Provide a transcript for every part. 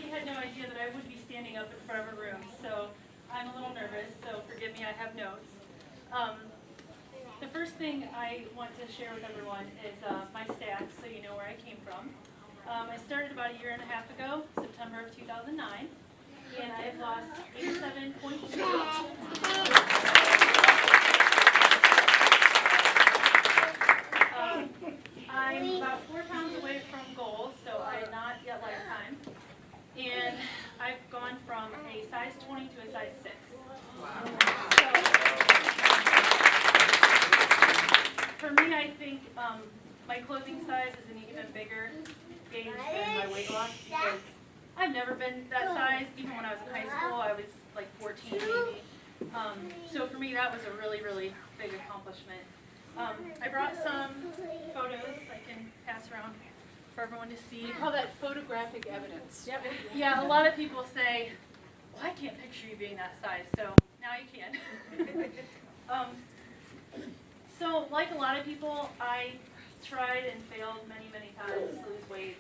had no idea that I would be standing up in front of a room, so I'm a little nervous, so forgive me, I have notes. The first thing I want to share with everyone is my stats, so you know where I came from. I started about a year and a half ago, September of 2009, and I have lost 87.2. I'm about 4 pounds away from goal, so I'm not yet lifetime. And I've gone from a size 20 to a size 6. Wow. So, for me, I think my clothing size is an even bigger gauge than my weight loss because I've never been that size. Even when I was in high school, I was like 14 maybe. So for me, that was a really, really big accomplishment. I brought some photos I can pass around for everyone to see. We call that photographic evidence. Yep. Yeah, a lot of people say, well, I can't picture you being that size, so now you can. So like a lot of people, I tried and failed many, many times to lose weight.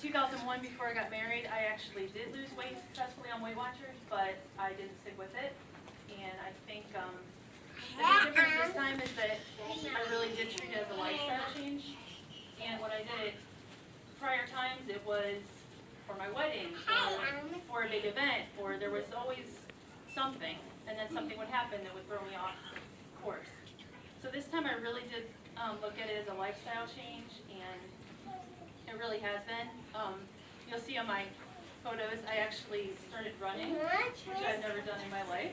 2001, before I got married, I actually did lose weight successfully on Weight Watchers, but I didn't stick with it. And I think the big difference this time is that I really did treat it as a lifestyle change. And when I did it, prior times it was for my wedding, or for a big event, or there was always something, and then something would happen that would throw me off course. So this time I really did look at it as a lifestyle change, and it really has been. You'll see on my photos, I actually started running, which I've never done in my life.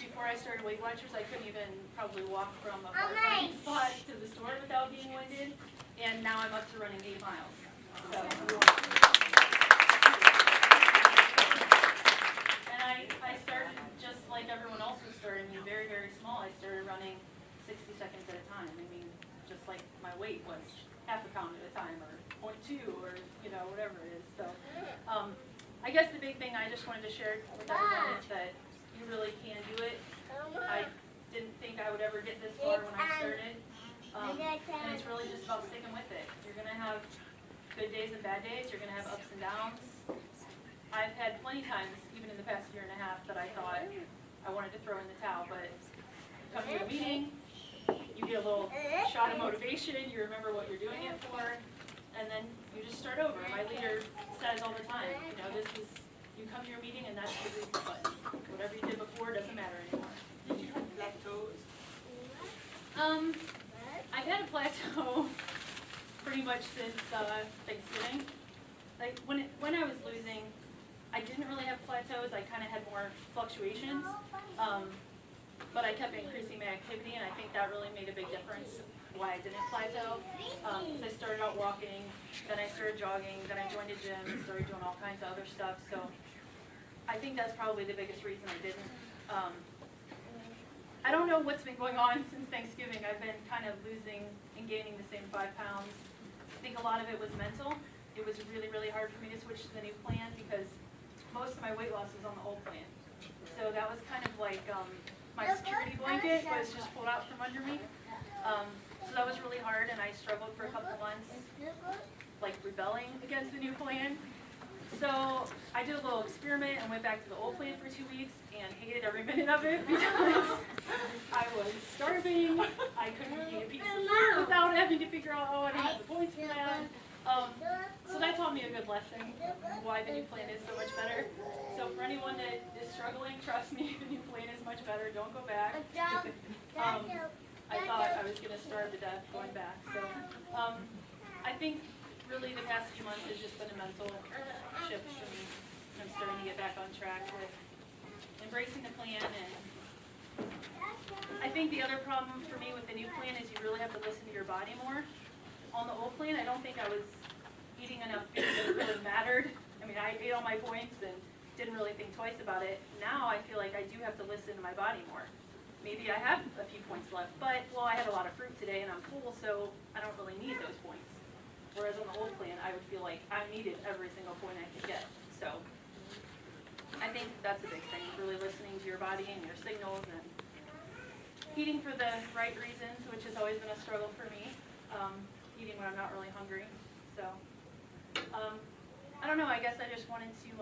Before I started Weight Watchers, I couldn't even probably walk from a parking spot to the store without being winded, and now I'm up to running 8 miles. So, and I started just like everyone else was starting, very, very small. I started running 60 seconds at a time. I mean, just like my weight was half a pound at a time, or 0.2, or whatever it is. So, I guess the big thing I just wanted to share with everyone is that you really can do it. I didn't think I would ever get this far when I started, and it's really just about sticking with it. You're going to have good days and bad days. You're going to have ups and downs. I've had plenty times, even in the past year and a half, that I thought I wanted to throw in the towel, but you come to a meeting, you get a little shot of motivation, you remember what you're doing it for, and then you just start over. My leader says all the time, you come to your meeting and that's the reset button. Whatever you did before doesn't matter anymore. Did you have plateaus? I've had a plateau pretty much since Thanksgiving. Like when I was losing, I didn't really have plateaus. I kind of had more fluctuations, but I kept increasing my activity, and I think that really made a big difference why I didn't plateau. Because I started out walking, then I started jogging, then I joined a gym, and started doing all kinds of other stuff. So I think that's probably the biggest reason I didn't. I don't know what's been going on since Thanksgiving. I've been kind of losing and gaining the same 5 pounds. I think a lot of it was mental. It was really, really hard for me to switch to the new plan because most of my weight loss was on the old plan. So that was kind of like my security blanket was just pulled out from under me. So that was really hard, and I struggled for a couple months, like rebelling against the new plan. So I did a little experiment and went back to the old plan for 2 weeks and hated every minute of it because I was starving. I couldn't eat a piece of food without having to figure out, I don't have the points for that. So that taught me a good lesson why the new plan is so much better. So for anyone that is struggling, trust me, the new plan is much better. Don't go back. I thought I was going to starve to death going back. So I think really the past few months has just been a mental shift for me. I'm starting to get back on track with embracing the plan. And I think the other problem for me with the new plan is you really have to listen to your body more. On the old plan, I don't think I was eating enough food that it really mattered. I mean, I ate all my points and didn't really think twice about it. Now I feel like I do have to listen to my body more. Maybe I have a few points left, but, well, I had a lot of fruit today and I'm full, so I don't really need those points. Whereas on the old plan, I would feel like I needed every single point I could get. So I think that's a big thing, really listening to your body and your signals and eating for the right reasons, which has always been a struggle for me. Eating when I'm not really hungry. So I guess I just wanted to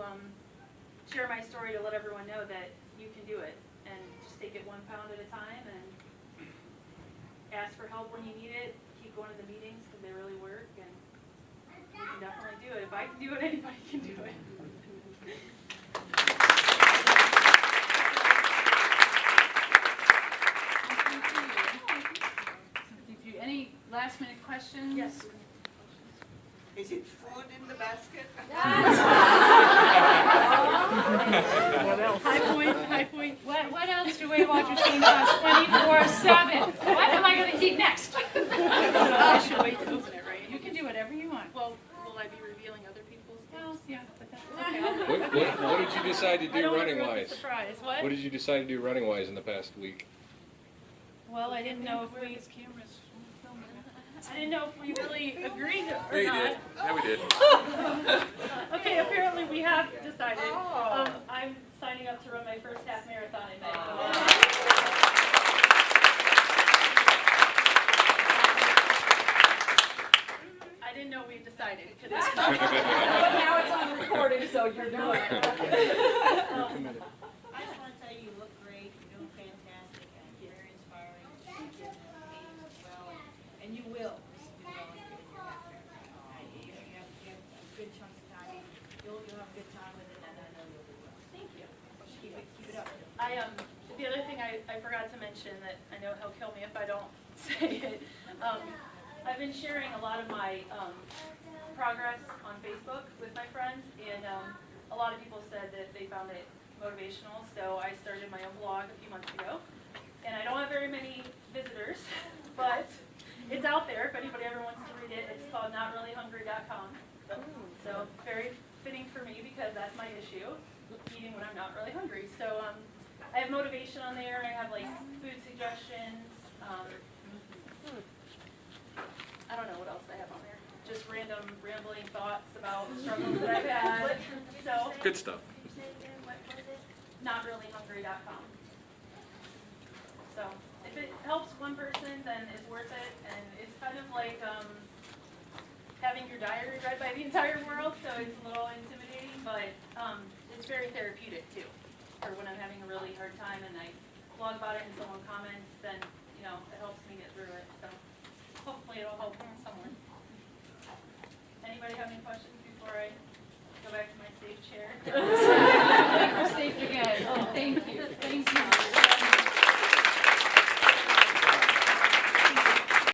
share my story to let everyone know that you can do it, and just take it 1 pound at a time, and ask for help when you need it. Keep going to the meetings because they really work, and you can definitely do it. If I can do it, anybody can do it. Any last minute questions? Yes. Is it food in the basket? High point. What else do Weight Watchers think about 24/7? What am I going to eat next? I should wait to open it, right? You can do whatever you want. Well, will I be revealing other people's Well, gifts? yeah, but that's okay. I'll wait. What did you decide to I do don't want to running ruin the wise? surprise. What? What did you decide to do running wise in the past week? Well, I didn't know if we really agreed or Yeah, you not. did. Yeah, we did. Okay, apparently we have decided. I'm signing up to run my first half marathon in May. I didn't know we decided. But now it's on recording, so you're doing it. I just want to tell you, you look great, you're doing fantastic, and very inspiring. You're getting meetings as well, and you will do well in your marathon. You have a good chunk of time. You'll have a good time with it, and I know you'll do well. Thank you. Keep it up. The other thing I forgot to mention that I know he'll kill me if I don't say it. I've been sharing a lot of my progress on Facebook with my friends, and a lot of people said that they found it motivational, so I started my own blog a few months ago. And I don't have very many visitors, but it's out there if anybody ever wants to read it. It's called notreallyhungry.com. So very fitting for me because that's my issue, eating when I'm not really hungry. So I have motivation on there. I have like food suggestions. I don't know what else I have on there. Just random rambling thoughts about struggles that I've had. So Good stuff. notreallyhungry.com. So if it helps one person, then it's worth it. And it's kind of like having your diary read by the entire world, so it's a little intimidating, but it's very therapeutic too. Or when I'm having a really hard time and I blog about it and someone comments, then it helps me get through it. So hopefully it'll help someone. Anybody have any questions before I go back to my safe chair? We're safe again. Thank you. Thank you.